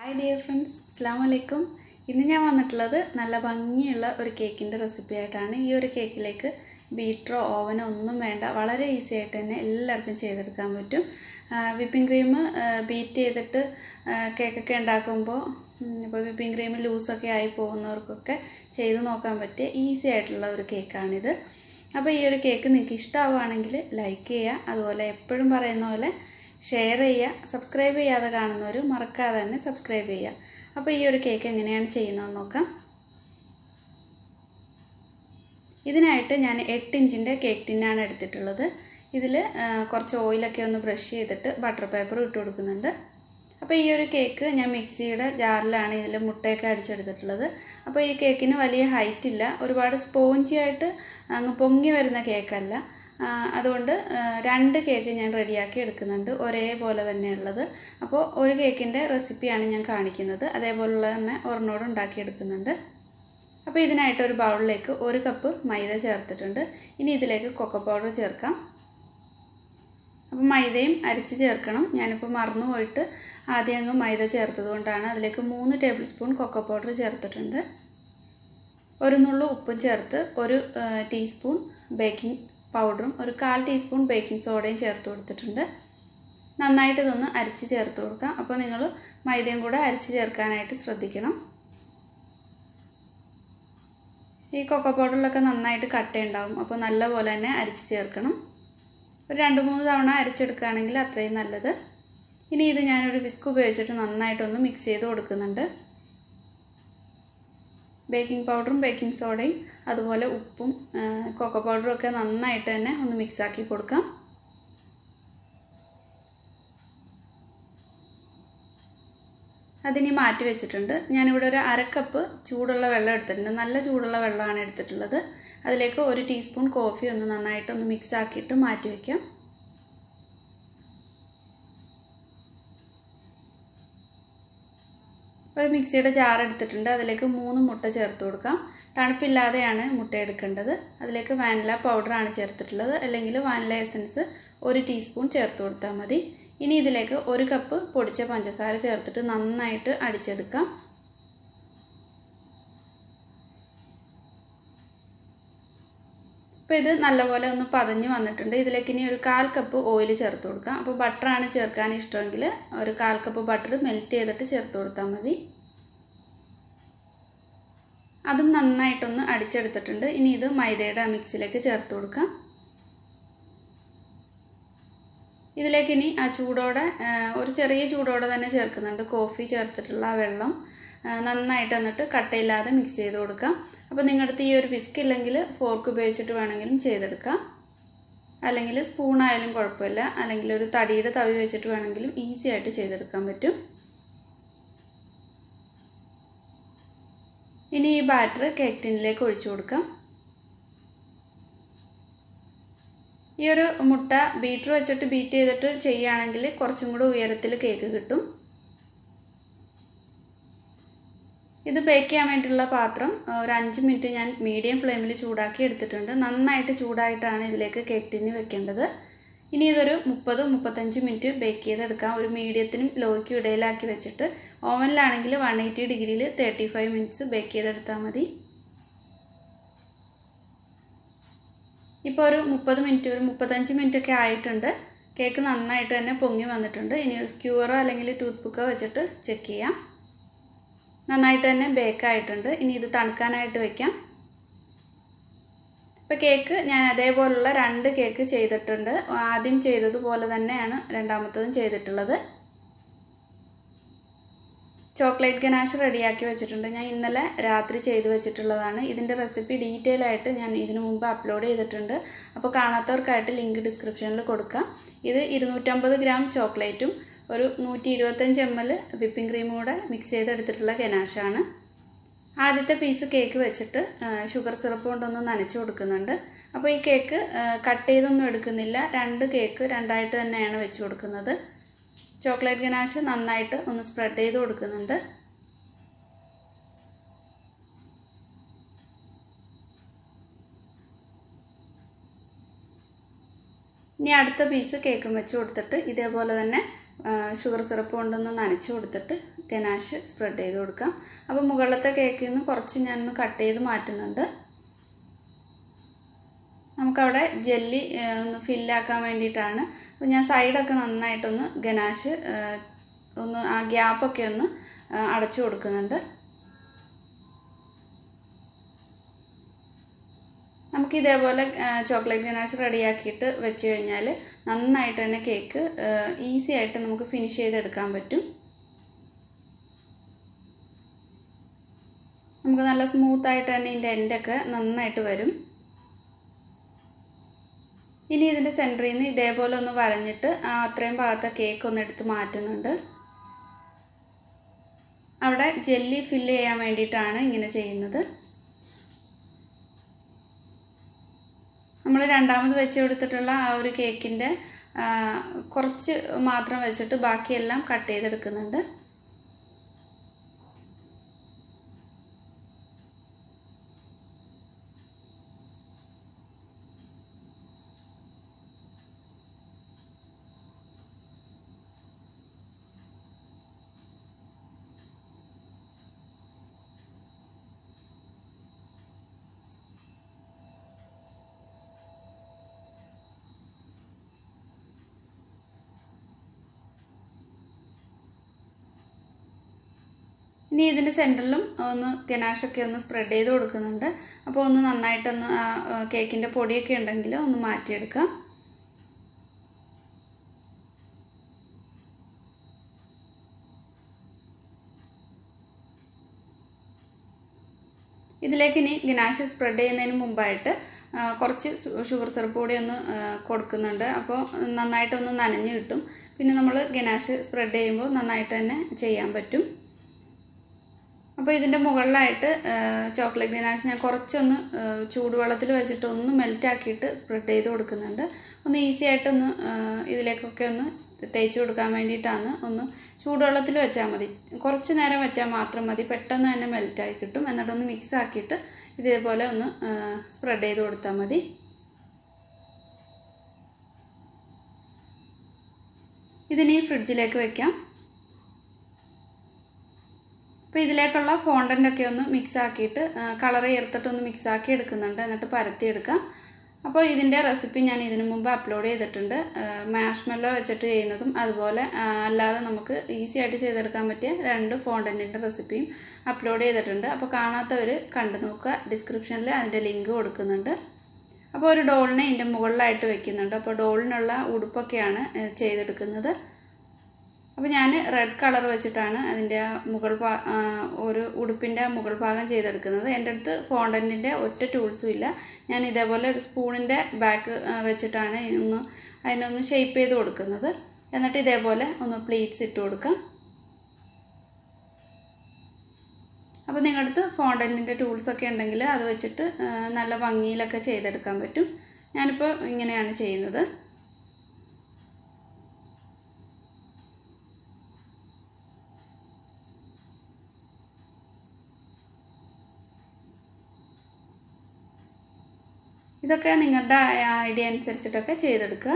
Hi dear friends, Assalamu alaikum. ഇന്ന് ഞാൻ വന്നിട്ടുള്ളത് നല്ല ഭംഗിയുള്ള ഒരു കേക്കിന്റെ റെസിപ്പി ആയിട്ടാണ്. ഈ ഒരു കേക്കിലേക്ക് ബീറ്ററോ ഓവനോ ഒന്നും വേണ്ട. വളരെ ഈസി ആയിട്ട് തന്നെ എല്ലാവർക്കും ചെയ്തെടുക്കാൻ പറ്റും. വിപ്പിംഗ് ക്രീം ബീറ്റ് ചെയ്തിട്ട് കേക്ക് ഒക്കെ ഉണ്ടാക്കുമ്പോൾ ഇപ്പോൾ വിപ്പിംഗ് ക്രീം ലൂസ് ഒക്കെ ആയി പോകുന്നവർക്കൊക്കെ ചെയ്തു നോക്കാൻ പറ്റിയ ഈസി ആയിട്ടുള്ള ഒരു കേക്കാണിത്. അപ്പോൾ ഈ ഒരു കേക്ക് നിങ്ങൾക്ക് ഇഷ്ടമാവുകയാണെങ്കിൽ ലൈക്ക് ചെയ്യുക. അതുപോലെ എപ്പോഴും പറയുന്ന പോലെ ഷെയർ ചെയ്യുക. സബ്സ്ക്രൈബ് ചെയ്യാതെ കാണുന്നവർ മറക്കാതെ തന്നെ സബ്സ്ക്രൈബ് ചെയ്യുക. അപ്പോൾ ഈ ഒരു കേക്ക് എങ്ങനെയാണ് ചെയ്യുന്നതെന്ന് നോക്കാം. ഇതിനായിട്ട് ഞാൻ 8 ഇഞ്ചിൻ്റെ കേക്ക് ടിന്നാണ് എടുത്തിട്ടുള്ളത്. ഇതിൽ കുറച്ച് ഓയിലൊക്കെ ഒന്ന് ബ്രഷ് ചെയ്തിട്ട് ബട്ടർ പേപ്പർ ഇട്ട് കൊടുക്കുന്നുണ്ട്. അപ്പോൾ ഈ ഒരു കേക്ക് ഞാൻ മിക്സിയുടെ ജാറിലാണ് ഇതിൽ മുട്ടയൊക്കെ അടിച്ചെടുത്തിട്ടുള്ളത്. അപ്പോൾ ഈ കേക്കിന് വലിയ ഹൈറ്റ് ഇല്ല, ഒരുപാട് സ്പോഞ്ചി ആയിട്ട് അങ്ങ് പൊങ്ങി വരുന്ന കേക്കല്ല. അതുകൊണ്ട് 2 കേക്ക് ഞാൻ റെഡിയാക്കി എടുക്കുന്നുണ്ട്, ഒരേപോലെ തന്നെയുള്ളത്. അപ്പോൾ ഒരു കേക്കിൻ്റെ റെസിപ്പിയാണ് ഞാൻ കാണിക്കുന്നത്, അതേപോലുള്ള തന്നെ ഒരെണ്ണോട് ഉണ്ടാക്കിയെടുക്കുന്നുണ്ട്. അപ്പോൾ ഇതിനായിട്ട് ഒരു ബൗളിലേക്ക് 1 കപ്പ് മൈദ ചേർത്തിട്ടുണ്ട്. ഇനി ഇതിലേക്ക് കൊക്കോ പൗഡർ ചേർക്കാം. അപ്പോൾ മൈദയും അരിച്ച് ചേർക്കണം. ഞാനിപ്പോൾ മറന്നു പോയിട്ട് ആദ്യം അങ്ങ് മൈദ ചേർത്തത് കൊണ്ടാണ്. അതിലേക്ക് 3 ടേബിൾ സ്പൂൺ കൊക്കോ പൗഡർ ചേർത്തിട്ടുണ്ട്. ഒരു നുള്ളു ഉപ്പും ചേർത്ത് 1 ടീസ്പൂൺ ബേക്കിംഗ് പൗഡറും 1/4 ടീസ്പൂൺ ബേക്കിംഗ് സോഡയും ചേർത്ത് കൊടുത്തിട്ടുണ്ട്. നന്നായിട്ട് ഇതൊന്ന് അരിച്ച് ചേർത്ത് കൊടുക്കാം. അപ്പോൾ നിങ്ങൾ മൈദയും കൂടെ അരിച്ച് ചേർക്കാനായിട്ട് ശ്രദ്ധിക്കണം. ഈ കൊക്കോ പൗഡറിലൊക്കെ നന്നായിട്ട് കട്ടയുണ്ടാവും, അപ്പോൾ നല്ലപോലെ തന്നെ അരിച്ച് ചേർക്കണം. ഒരു 2-3 തവണ അരിച്ചെടുക്കുകയാണെങ്കിൽ അത്രയും നല്ലത്. ഇനി ഇത് ഞാനൊരു വിസ്ക് ഉപയോഗിച്ചിട്ട് നന്നായിട്ടൊന്ന് മിക്സ് ചെയ്ത് കൊടുക്കുന്നുണ്ട്. ബേക്കിംഗ് പൗഡറും ബേക്കിംഗ് സോഡയും അതുപോലെ ഉപ്പും കൊക്കോ പൗഡറും ഒക്കെ നന്നായിട്ട് തന്നെ ഒന്ന് മിക്സാക്കി കൊടുക്കാം. അതിനി മാറ്റി വെച്ചിട്ടുണ്ട്. ഞാനിവിടെ ഒരു 1/2 കപ്പ് ചൂടുള്ള വെള്ളം എടുത്തിട്ടുണ്ട്. നല്ല ചൂടുള്ള വെള്ളമാണ് എടുത്തിട്ടുള്ളത്. അതിലേക്ക് 1 ടീസ്പൂൺ കോഫി ഒന്ന് നന്നായിട്ടൊന്ന് മിക്സ് ആക്കിയിട്ട് മാറ്റി വയ്ക്കാം. ഒരു മിക്സിയുടെ ജാർ എടുത്തിട്ടുണ്ട്. അതിലേക്ക് 3 മുട്ട ചേർത്ത് കൊടുക്കാം. തണുപ്പില്ലാതെയാണ് മുട്ട എടുക്കേണ്ടത്. അതിലേക്ക് വാനില പൗഡറാണ് ചേർത്തിട്ടുള്ളത്, അല്ലെങ്കിൽ വാനില എസൻസ് 1 ടീസ്പൂൺ ചേർത്ത് കൊടുത്താൽ മതി. ഇനി ഇതിലേക്ക് 1 കപ്പ് പൊടിച്ച പഞ്ചസാര ചേർത്തിട്ട് നന്നായിട്ട് അടിച്ചെടുക്കാം. അപ്പോൾ ഇത് നല്ലപോലെ ഒന്ന് പതഞ്ഞ് വന്നിട്ടുണ്ട്. ഇതിലേക്ക് ഇനി ഒരു 1/4 കപ്പ് ഓയിൽ ചേർത്ത് കൊടുക്കാം. അപ്പോൾ ബട്ടറാണ് ചേർക്കാൻ ഇഷ്ടമെങ്കിൽ ഒരു 1/4 കപ്പ് ബട്ടർ മെൽറ്റ് ചെയ്തിട്ട് ചേർത്ത് കൊടുത്താൽ മതി. അതും നന്നായിട്ടൊന്ന് അടിച്ചെടുത്തിട്ടുണ്ട്. ഇനി ഇത് മൈദയുടെ മിക്സിലേക്ക് ചേർത്ത് കൊടുക്കാം. ഇതിലേക്ക് ഇനി ആ ചൂടോടെ ഒരു ചെറിയ ചൂടോടെ തന്നെ ചേർക്കുന്നുണ്ട് കോഫി ചേർത്തിട്ടുള്ള ആ വെള്ളം. നന്നായിട്ട് എന്നിട്ട് കട്ടയില്ലാതെ മിക്സ് ചെയ്ത് കൊടുക്കാം. അപ്പോൾ നിങ്ങളുടെ അടുത്ത് ഈ ഒരു വിസ്ക് ഇല്ലെങ്കിൽ ഫോർക്ക് ഉപയോഗിച്ചിട്ട് വേണമെങ്കിലും ചെയ്തെടുക്കാം, അല്ലെങ്കിൽ സ്പൂണായാലും കുഴപ്പമില്ല, അല്ലെങ്കിൽ ഒരു തടിയുടെ തവി വെച്ചിട്ട് വേണമെങ്കിലും ഈസി ആയിട്ട് ചെയ്തെടുക്കാൻ പറ്റും. ഇനി ഈ ബാറ്റർ കേക്ക് ടിന്നിലേക്ക് ഒഴിച്ചു കൊടുക്കാം. ഈ ഒരു മുട്ട ബീറ്റർ വെച്ചിട്ട് ബീറ്റ് ചെയ്തിട്ട് ചെയ്യുകയാണെങ്കിൽ കുറച്ചും കൂടെ ഉയരത്തിൽ കേക്ക് കിട്ടും. ഇത് ബേക്ക് ചെയ്യാൻ വേണ്ടിയുള്ള പാത്രം ഒരു 5 മിനിറ്റ് ഞാൻ മീഡിയം ഫ്ലെയിമിൽ ചൂടാക്കി എടുത്തിട്ടുണ്ട്. നന്നായിട്ട് ചൂടായിട്ടാണ് ഇതിലേക്ക് കേക്ക് ടിന്ന് വെക്കേണ്ടത്. ഇനി ഇതൊരു 30-35 മിനിറ്റ് ബേക്ക് ചെയ്തെടുക്കാം. ഒരു മീഡിയത്തിനും ലോയ്ക്കും ഇടയിലാക്കി വെച്ചിട്ട് ഓവനിലാണെങ്കിൽ 180 ഡിഗ്രിയിൽ 35 മിനിറ്റ്സ് ബേക്ക് ചെയ്തെടുത്താൽ മതി. ഇപ്പോൾ ഒരു 30 മിനിറ്റ്, ഒരു 35 മിനിറ്റ് ഒക്കെ ആയിട്ടുണ്ട്. കേക്ക് നന്നായിട്ട് തന്നെ പൊങ്ങി വന്നിട്ടുണ്ട്. ഇനി ഒരു സ്ക്യൂറോ അല്ലെങ്കിൽ ടൂത്ത് പിക്കോ വെച്ചിട്ട് ചെക്ക് ചെയ്യാം. നന്നായിട്ട് തന്നെ ബേക്ക് ആയിട്ടുണ്ട്. ഇനി ഇത് തണുക്കാനായിട്ട് വെക്കാം. ഇപ്പോൾ കേക്ക് ഞാൻ അതേപോലുള്ള 2 കേക്ക് ചെയ്തിട്ടുണ്ട്. ആദ്യം ചെയ്തതുപോലെ തന്നെയാണ് രണ്ടാമത്തതും ചെയ്തിട്ടുള്ളത്. ചോക്ലേറ്റ് ഗനാഷ് റെഡിയാക്കി വെച്ചിട്ടുണ്ട്. ഞാൻ ഇന്നലെ രാത്രി ചെയ്ത് വെച്ചിട്ടുള്ളതാണ്. ഇതിൻ്റെ റെസിപ്പി ഡീറ്റെയിൽ ആയിട്ട് ഞാൻ ഇതിനു മുമ്പ് അപ്ലോഡ് ചെയ്തിട്ടുണ്ട്. അപ്പോൾ കാണാത്തവർക്കായിട്ട് ലിങ്ക് ഡിസ്ക്രിപ്ഷനിൽ കൊടുക്കാം. ഇത് 250 ഗ്രാം ചോക്ലേറ്റും ഒരു 125 ml വിപ്പിംഗ് ക്രീമും കൂടെ മിക്സ് ചെയ്തെടുത്തിട്ടുള്ള ഗനാഷാണ്. ആദ്യത്തെ പീസ് കേക്ക് വെച്ചിട്ട് ഷുഗർ സിറപ്പ് കൊണ്ടൊന്ന് നനച്ച് കൊടുക്കുന്നുണ്ട്. അപ്പോൾ ഈ കേക്ക് കട്ട് ചെയ്തൊന്നും എടുക്കുന്നില്ല, 2 കേക്ക് 2ആയിട്ട് തന്നെയാണ് വെച്ച് കൊടുക്കുന്നത്. ചോക്ലേറ്റ് ഗനാഷ് നന്നായിട്ട് ഒന്ന് സ്പ്രെഡ് ചെയ്ത് കൊടുക്കുന്നുണ്ട്. ഇനി അടുത്ത പീസ് കേക്കും വെച്ച് കൊടുത്തിട്ട് ഇതേപോലെ തന്നെ ഷുഗർ സിറപ്പ് കൊണ്ടൊന്ന് നനച്ച് കൊടുത്തിട്ട് ഗനാഷ് സ്പ്രെഡ് ചെയ്ത് കൊടുക്കാം. അപ്പോൾ മുകളിലത്തെ കേക്കിൽ നിന്ന് കുറച്ച് ഞാനൊന്ന് കട്ട് ചെയ്ത് മാറ്റുന്നുണ്ട്. നമുക്കവിടെ ജെല്ലി ഒന്ന് ഫില്ലാക്കാൻ വേണ്ടിയിട്ടാണ്. അപ്പോൾ ഞാൻ സൈഡൊക്കെ നന്നായിട്ടൊന്ന് ഗനാഷ് ഒന്ന് ആ ഗ്യാപ്പൊക്കെ ഒന്ന് അടച്ചു കൊടുക്കുന്നുണ്ട്. നമുക്ക് ഇതേപോലെ ചോക്ലേറ്റ് ഗനാഷ് റെഡിയാക്കിയിട്ട് വെച്ച് കഴിഞ്ഞാൽ നന്നായിട്ട് തന്നെ കേക്ക് ഈസി ആയിട്ട് നമുക്ക് ഫിനിഷ് ചെയ്തെടുക്കാൻ പറ്റും. നമുക്ക് നല്ല സ്മൂത്തായിട്ട് തന്നെ ഇതിൻ്റെ എൻഡൊക്കെ നന്നായിട്ട് വരും. ഇനി ഇതിൻ്റെ സെൻറ്ററിൽ നിന്ന് ഇതേപോലെ ഒന്ന് വരഞ്ഞിട്ട് അത്രയും ഭാഗത്തെ കേക്ക് ഒന്ന് എടുത്ത് മാറ്റുന്നുണ്ട്. അവിടെ ജെല്ലി ഫില്ല് ചെയ്യാൻ വേണ്ടിയിട്ടാണ് ഇങ്ങനെ ചെയ്യുന്നത്. നമ്മൾ രണ്ടാമത് വെച്ച് കൊടുത്തിട്ടുള്ള ആ ഒരു കേക്കിൻ്റെ കുറച്ച് മാത്രം വെച്ചിട്ട് ബാക്കിയെല്ലാം കട്ട് ചെയ്തെടുക്കുന്നുണ്ട്. ഇനി ഇതിൻ്റെ സെൻറ്ററിലും ഒന്ന് ഗനാഷൊക്കെ ഒന്ന് സ്പ്രെഡ് ചെയ്ത് കൊടുക്കുന്നുണ്ട്. അപ്പോൾ ഒന്ന് നന്നായിട്ടൊന്ന് കേക്കിൻ്റെ പൊടിയൊക്കെ ഉണ്ടെങ്കിൽ ഒന്ന് മാറ്റിയെടുക്കാം. ഇതിലേക്ക് ഇനി ഗനാഷ് സ്പ്രെഡ് ചെയ്യുന്നതിന് മുമ്പായിട്ട് കുറച്ച് ഷുഗർ സിറപ്പ് കൂടി ഒന്ന് കൊടുക്കുന്നുണ്ട്. അപ്പോൾ നന്നായിട്ടൊന്ന് നനഞ്ഞ് കിട്ടും. പിന്നെ നമ്മൾ ഗനാഷ് സ്പ്രെഡ് ചെയ്യുമ്പോൾ നന്നായിട്ട് തന്നെ ചെയ്യാൻ പറ്റും. അപ്പോൾ ഇതിൻ്റെ മുകളിലായിട്ട് ചോക്ലേറ്റ് ഗനാഷ് ഞാൻ കുറച്ചൊന്ന് ചൂടുവെള്ളത്തിൽ വെച്ചിട്ട് ഒന്ന് മെൽറ്റാക്കിയിട്ട് സ്പ്രെഡ് ചെയ്ത് കൊടുക്കുന്നുണ്ട്. ഒന്ന് ഈസി ആയിട്ടൊന്ന് ഇതിലേക്കൊക്കെ ഒന്ന് തേച്ച് കൊടുക്കാൻ വേണ്ടിയിട്ടാണ്. ഒന്ന് ചൂടുവെള്ളത്തിൽ വെച്ചാൽ മതി, കുറച്ച് നേരം വെച്ചാൽ മാത്രം മതി, പെട്ടെന്ന് തന്നെ മെൽറ്റായി കിട്ടും. എന്നിട്ടൊന്ന് മിക്സ് ആക്കിയിട്ട് ഇതേപോലെ ഒന്ന് സ്പ്രെഡ് ചെയ്ത് കൊടുത്താൽ മതി. ഇതിനി ഫ്രിഡ്ജിലേക്ക് വെക്കാം. അപ്പോൾ ഇതിലേക്കുള്ള ഫോണ്ടൻ്റൊക്കെ ഒന്ന് മിക്സ് ആക്കിയിട്ട് കളർ ചേർത്തിട്ടൊന്ന് മിക്സ് ആക്കി എടുക്കുന്നുണ്ട്. എന്നിട്ട് പരത്തിയെടുക്കാം. അപ്പോൾ ഇതിൻ്റെ റെസിപ്പി ഞാൻ ഇതിനു മുമ്പ് അപ്ലോഡ് ചെയ്തിട്ടുണ്ട്. മാഷ്മെല്ലോ വെച്ചിട്ട് ചെയ്യുന്നതും അതുപോലെ അല്ലാതെ നമുക്ക് ഈസി ആയിട്ട് ചെയ്തെടുക്കാൻ പറ്റിയ 2 ഫോണ്ടൻറ്റിൻ്റെ റെസിപ്പിയും അപ്ലോഡ് ചെയ്തിട്ടുണ്ട്. അപ്പോൾ കാണാത്തവർ കണ്ടു നോക്കുക. ഡിസ്ക്രിപ്ഷനിൽ അതിൻ്റെ ലിങ്ക് കൊടുക്കുന്നുണ്ട്. അപ്പോൾ ഒരു ഡോളിനെ ഇതിൻ്റെ മുകളിലായിട്ട് വെക്കുന്നുണ്ട്. അപ്പോൾ ഡോളിനുള്ള ഉടുപ്പൊക്കെയാണ് ചെയ്തെടുക്കുന്നത്. അപ്പോൾ ഞാൻ റെഡ് കളർ വെച്ചിട്ടാണ് അതിൻ്റെ ഒരു ഉടുപ്പിൻ്റെ മുകൾ ഭാഗം ചെയ്തെടുക്കുന്നത്. എൻ്റെ അടുത്ത് ഫോണ്ടൻറ്റിൻ്റെ ഒറ്റ ടൂൾസും ഇല്ല. ഞാൻ ഇതേപോലെ ഒരു സ്പൂണിൻ്റെ ബാക്ക് വെച്ചിട്ടാണ് അതിനൊന്ന് ഷേപ്പ് ചെയ്ത് കൊടുക്കുന്നത്. എന്നിട്ട് ഇതേപോലെ ഒന്ന് പ്ലീറ്റ്സ് ഇട്ട് കൊടുക്കാം. അപ്പോൾ നിങ്ങളുടെ അടുത്ത് ഫോണ്ടൻറ്റിൻ്റെ ടൂൾസൊക്കെ ഉണ്ടെങ്കിൽ അത് വെച്ചിട്ട് നല്ല ഭംഗിയിലൊക്കെ ചെയ്തെടുക്കാൻ പറ്റും. ഞാനിപ്പോൾ ഇങ്ങനെയാണ് ചെയ്യുന്നത്. ഇതൊക്കെ നിങ്ങളുടെ ഐഡിയ അനുസരിച്ചിട്ടൊക്കെ ചെയ്തെടുക്കുക.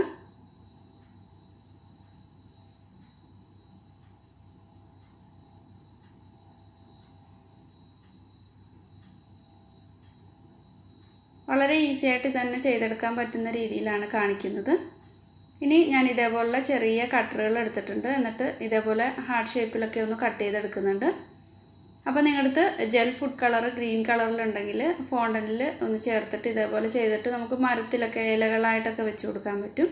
വളരെ ഈസി ആയിട്ട് തന്നെ ചെയ്തെടുക്കാൻ പറ്റുന്ന രീതിയിലാണ് കാണിക്കുന്നത്. ഇനി ഞാൻ ഇതേപോലുള്ള ചെറിയ കട്ടറുകൾ എടുത്തിട്ടുണ്ട്. എന്നിട്ട് ഇതേപോലെ ഹാർട്ട് ഷേപ്പിലൊക്കെ ഒന്ന് കട്ട് ചെയ്തെടുക്കുന്നുണ്ട്. അപ്പോൾ നിങ്ങളുടെ അടുത്ത് ജെൽ ഫുഡ് കളർ ഗ്രീൻ കളറിലുണ്ടെങ്കിൽ ഫോണ്ടനിൽ ഒന്ന് ചേർത്തിട്ട് ഇതേപോലെ ചെയ്തിട്ട് നമുക്ക് മരത്തിലൊക്കെ ഇലകളായിട്ടൊക്കെ വെച്ച് കൊടുക്കാൻ പറ്റും.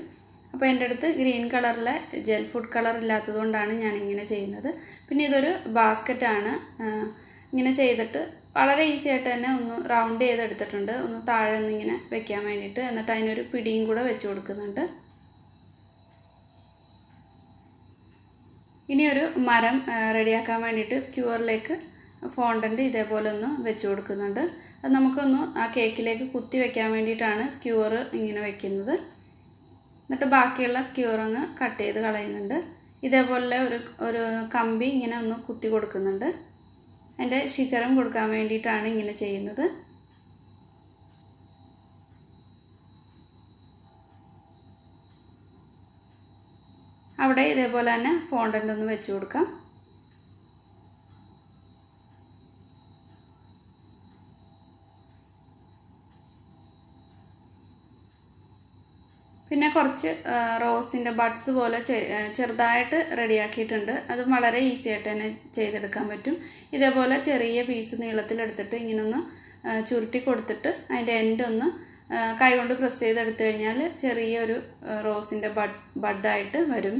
അപ്പോൾ എൻ്റെ അടുത്ത് ഗ്രീൻ കളറിലെ ജെൽ ഫുഡ് കളർ ഇല്ലാത്തതുകൊണ്ടാണ് ഞാനിങ്ങനെ ചെയ്യുന്നത്. പിന്നെ ഇതൊരു ബാസ്ക്കറ്റാണ്. ഇങ്ങനെ ചെയ്തിട്ട് വളരെ ഈസി ആയിട്ട് തന്നെ ഒന്ന് റൗണ്ട് ചെയ്തെടുത്തിട്ടുണ്ട്. ഒന്ന് താഴെ ഒന്ന് ഇങ്ങനെ വെക്കാൻ വേണ്ടിയിട്ട്. എന്നിട്ട് അതിനൊരു പിടിയും കൂടെ വെച്ച് കൊടുക്കുന്നുണ്ട്. ഇനി ഒരു മരം റെഡിയാക്കാൻ വേണ്ടിയിട്ട് സ്ക്യൂവറിലേക്ക് ഫോണ്ടൻ്റ് ഇതേപോലെ ഒന്ന് വെച്ച് കൊടുക്കുന്നുണ്ട്. അത് നമുക്കൊന്ന് ആ കേക്കിലേക്ക് കുത്തി വെക്കാൻ വേണ്ടിയിട്ടാണ് സ്ക്യൂവർ ഇങ്ങനെ വെക്കുന്നത്. എന്നിട്ട് ബാക്കിയുള്ള സ്ക്യൂവർ അങ്ങ് കട്ട് ചെയ്ത് കളയുന്നുണ്ട്. ഇതേപോലെ ഒരു കമ്പി ഇങ്ങനെ ഒന്ന് കുത്തി കൊടുക്കുന്നുണ്ട്. അതിൻ്റെ ശിഖരം കൊടുക്കാൻ വേണ്ടിയിട്ടാണ് ഇങ്ങനെ ചെയ്യുന്നത്. അവിടെ ഇതേപോലെ തന്നെ ഫോണ്ടൻ്റ് ഒന്ന് വെച്ച് കൊടുക്കാം. പിന്നെ കുറച്ച് റോസിൻ്റെ ബഡ്സ് പോലെ ചെറുതായിട്ട് റെഡിയാക്കിയിട്ടുണ്ട്. അതും വളരെ ഈസി ആയിട്ട് തന്നെ ചെയ്തെടുക്കാൻ പറ്റും. ഇതേപോലെ ചെറിയ പീസ് നീളത്തിലെടുത്തിട്ട് ഇങ്ങനൊന്ന് ചുരുട്ടി കൊടുത്തിട്ട് അതിൻ്റെ എൻഡ് ഒന്ന് കൈകൊണ്ട് പ്രസ് ചെയ്തെടുത്തു കഴിഞ്ഞാൽ ചെറിയൊരു റോസിൻ്റെ ബഡായിട്ട് വരും.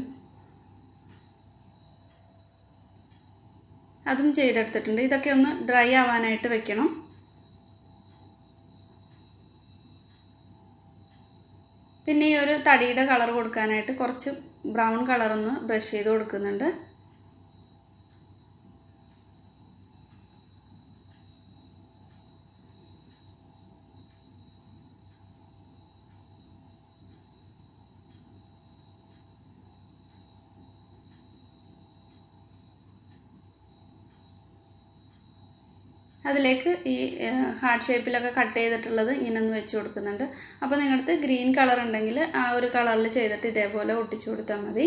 അതും ചെയ്തെടുത്തിട്ടുണ്ട്. ഇതൊക്കെ ഒന്ന് ഡ്രൈ ആവാനായിട്ട് വെക്കണം. പിന്നെ ഈ ഒരു തടിയുടെ കളർ കൊടുക്കാനായിട്ട് കുറച്ച് ബ്രൗൺ കളറൊന്ന് ബ്രഷ് ചെയ്ത് കൊടുക്കുന്നുണ്ട്. അതിലേക്ക് ഈ ഹാർട്ട് ഷേപ്പിലൊക്കെ കട്ട് ചെയ്തിട്ടുള്ളത് ഇങ്ങനെ ഒന്ന് വെച്ച് കൊടുക്കുന്നുണ്ട്. അപ്പോൾ നിങ്ങളുടെ ഗ്രീൻ കളർ ഉണ്ടെങ്കിൽ ആ ഒരു കളറിൽ ചെയ്തിട്ട് ഇതേപോലെ ഒട്ടിച്ചു കൊടുത്താൽ മതി.